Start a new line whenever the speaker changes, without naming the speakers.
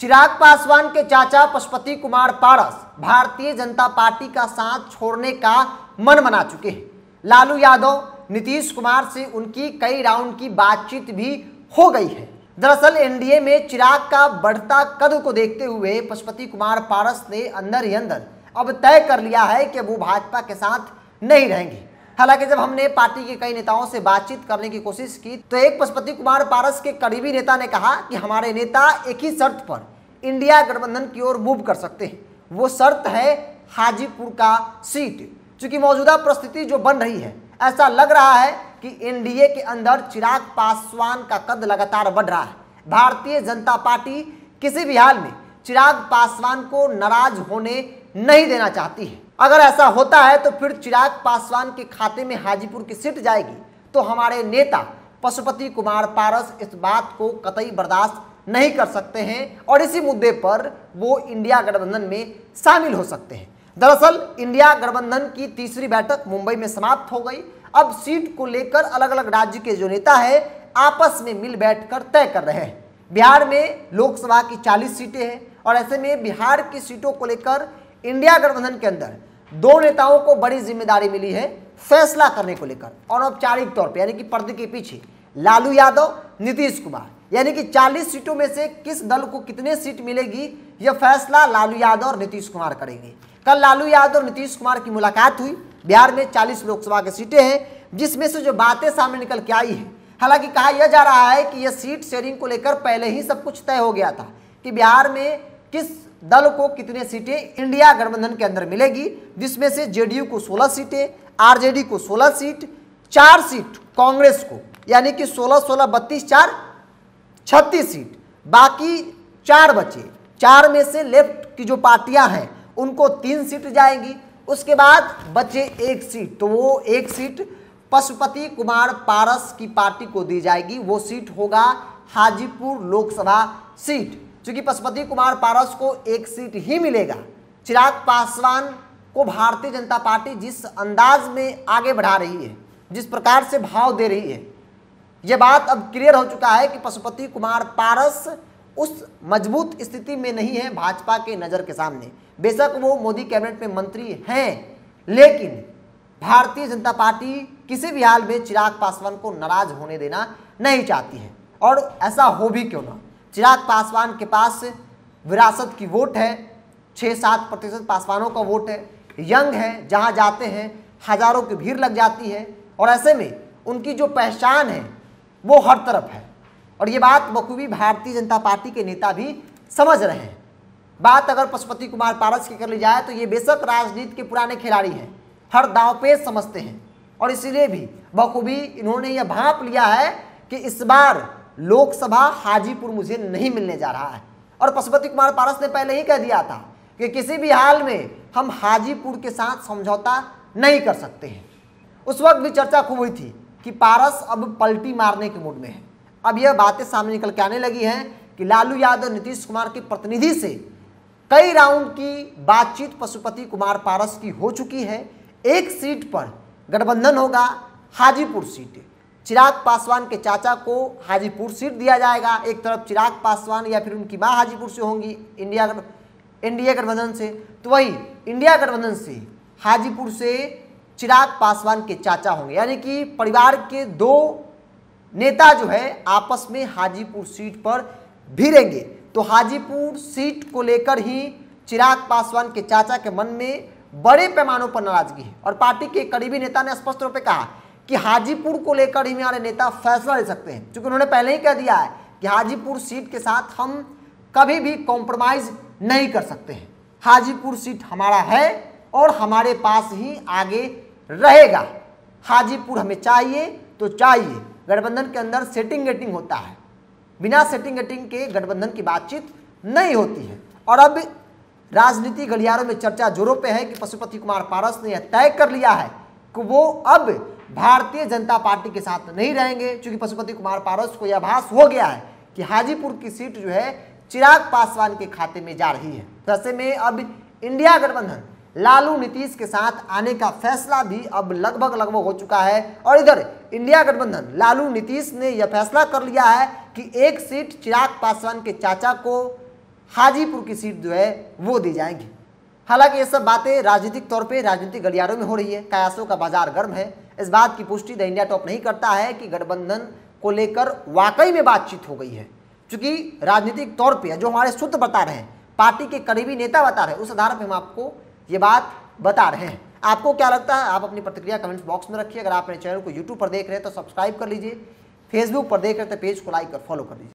चिराग पासवान के चाचा पशुपति कुमार पारस भारतीय जनता पार्टी का साथ छोड़ने का मन बना चुके हैं। लालू यादव, नीतीश कुमार से उनकी कई राउंड की बातचीत भी हो गई है। दरअसल एनडीए में चिराग का बढ़ता कद को देखते हुए पशुपति कुमार पारस ने अंदर ही अंदर अब तय कर लिया है कि वो भाजपा के साथ नहीं रहेंगे। हालांकि जब हमने पार्टी के कई नेताओं से बातचीत करने की कोशिश की तो एक पशुपति कुमार पारस के करीबी नेता ने कहा कि हमारे नेता एक ही शर्त पर इंडिया गठबंधन की ओर मूव कर सकते हैं, वो शर्त है हाजीपुर का सीट। चूंकि मौजूदा परिस्थिति जो बन रही है, ऐसा लग रहा है कि एनडीए के अंदर चिराग पासवान का कद लगातार बढ़ रहा है। भारतीय जनता पार्टी किसी भी हाल में चिराग पासवान को नाराज होने नहीं देना चाहती है। अगर ऐसा होता है तो फिर चिराग पासवान के खाते में हाजीपुर की सीट जाएगी तो हमारे नेता पशुपति कुमार पारस इस बात को कतई बर्दाश्त नहीं कर सकते हैं और इसी मुद्दे पर वो इंडिया गठबंधन में शामिल हो सकते हैं। दरअसल इंडिया गठबंधन की तीसरी बैठक मुंबई में समाप्त हो गई। अब सीट को लेकर अलग अलग राज्य के जो नेता है आपस में मिल बैठकर तय कर रहे हैं। बिहार में लोकसभा की 40 सीटें हैं और ऐसे में बिहार की सीटों को लेकर इंडिया गठबंधन के अंदर दो नेताओं को बड़ी जिम्मेदारी मिली है फैसला करने को लेकर। अनौपचारिक तौर पर यानी कि पर्दे के पीछे लालू यादव, नीतीश कुमार, यानी कि 40 सीटों में से किस दल को कितने सीट मिलेगी यह फैसला लालू यादव और नीतीश कुमार करेंगे। कल लालू यादव और नीतीश कुमार की मुलाकात हुई। बिहार में 40 लोकसभा की सीटें हैं जिसमें से जो बातें सामने निकल के आई है, हालांकि कहा यह जा रहा है कि यह सीट शेयरिंग को लेकर पहले ही सब कुछ तय हो गया था कि बिहार में किस दल को कितने सीटें इंडिया गठबंधन के अंदर मिलेगी, जिसमें से जेडीयू को 16 सीटें, आरजेडी को 16 सीट, 4 सीट कांग्रेस को, यानी कि 16-16 32 4 36 सीट, बाकी 4 बचे। 4 में से लेफ्ट की जो पार्टियां हैं उनको 3 सीट जाएंगी। उसके बाद बचे 1 सीट, तो वो 1 सीट पशुपति कुमार पारस की पार्टी को दी जाएगी। वो सीट होगा हाजीपुर लोकसभा सीट। चूंकि पशुपति कुमार पारस को 1 सीट ही मिलेगा, चिराग पासवान को भारतीय जनता पार्टी जिस अंदाज में आगे बढ़ा रही है, जिस प्रकार से भाव दे रही है, यह बात अब क्लियर हो चुका है कि पशुपति कुमार पारस उस मजबूत स्थिति में नहीं है भाजपा के नज़र के सामने। बेशक वो मोदी कैबिनेट में मंत्री हैं, लेकिन भारतीय जनता पार्टी किसी भी हाल में चिराग पासवान को नाराज होने देना नहीं चाहती है। और ऐसा हो भी क्यों ना, चिराग पासवान के पास विरासत की वोट है, 6-7% पासवानों का वोट है, यंग है, जहां जाते हैं हजारों की भीड़ लग जाती है और ऐसे में उनकी जो पहचान है वो हर तरफ है। और ये बात बखूबी भारतीय जनता पार्टी के नेता भी समझ रहे हैं। बात अगर पशुपति कुमार पारस की कर ली जाए तो ये बेशक राजनीति के पुराने खिलाड़ी हैं, हर दांवपेच समझते हैं और इसीलिए भी बखूबी इन्होंने यह भांप लिया है कि इस बार लोकसभा हाजीपुर मुझे नहीं मिलने जा रहा है। और पशुपति कुमार पारस ने पहले ही कह दिया था कि किसी भी हाल में हम हाजीपुर के साथ समझौता नहीं कर सकते हैं। उस वक्त भी चर्चा खूब हुई थी कि पारस अब पलटी मारने के मूड में है। अब यह बातें सामने निकल के आने लगी हैं कि लालू यादव, नीतीश कुमार के प्रतिनिधि से कई राउंड की बातचीत पशुपति कुमार पारस की हो चुकी है। 1 सीट पर गठबंधन होगा, हाजीपुर सीट। चिराग पासवान के चाचा को हाजीपुर सीट दिया जाएगा। एक तरफ चिराग पासवान या फिर उनकी मां हाजीपुर से होंगी इंडिया गठबंधन से, तो वही इंडिया गठबंधन से हाजीपुर से चिराग पासवान के चाचा होंगे, यानी कि परिवार के 2 नेता जो है आपस में हाजीपुर सीट पर भिड़ेंगे। तो हाजीपुर सीट को लेकर ही चिराग पासवान के चाचा के मन में बड़े पैमानों पर नाराजगी है और पार्टी के करीबी नेता ने स्पष्ट रूप से कहा कि हाजीपुर को लेकर ही हमारे नेता फैसला ले सकते हैं, क्योंकि उन्होंने पहले ही कह दिया है कि हाजीपुर सीट के साथ हम कभी भी कॉम्प्रोमाइज नहीं कर सकते हैं। हाजीपुर सीट हमारा है और हमारे पास ही आगे रहेगा। हाजीपुर हमें चाहिए तो चाहिए। गठबंधन के अंदर सेटिंग गेटिंग होता है, बिना सेटिंग गेटिंग के गठबंधन की बातचीत नहीं होती है। और अब राजनीति गलियारों में चर्चा जोरों पे है कि पशुपति कुमार पारस ने यह तय कर लिया है कि वो अब भारतीय जनता पार्टी के साथ नहीं रहेंगे, क्योंकि पशुपति कुमार पारस को यह आभास हो गया है कि हाजीपुर की सीट जो है चिराग पासवान के खाते में जा रही है। ऐसे में अब इंडिया गठबंधन लालू नीतीश के साथ आने का फैसला भी अब लगभग हो चुका है। और इधर इंडिया गठबंधन लालू नीतीश ने यह फैसला कर लिया है कि 1 सीट चिराग पासवान के चाचा को हाजीपुर की सीट जो है वो दी जाएंगी। हालांकि ये सब बातें राजनीतिक तौर पे राजनीतिक गलियारों में हो रही है, कयासों का बाजार गर्म है। इस बात की पुष्टि द इंडिया टॉप नहीं करता है कि गठबंधन को लेकर वाकई में बातचीत हो गई है, क्योंकि राजनीतिक तौर पे जो हमारे सूत्र बता रहे हैं, पार्टी के करीबी नेता बता रहे हैं, उस आधार पर हम आपको ये बात बता रहे हैं। आपको क्या लगता है? आप अपनी प्रतिक्रिया कमेंट्स बॉक्स में रखिए। अगर आप मेरे चैनल को यूट्यूब पर देख रहे हैं तो सब्सक्राइब कर लीजिए, फेसबुक पर देख रहे हैं तो पेज को लाइक और फॉलो कर लीजिए।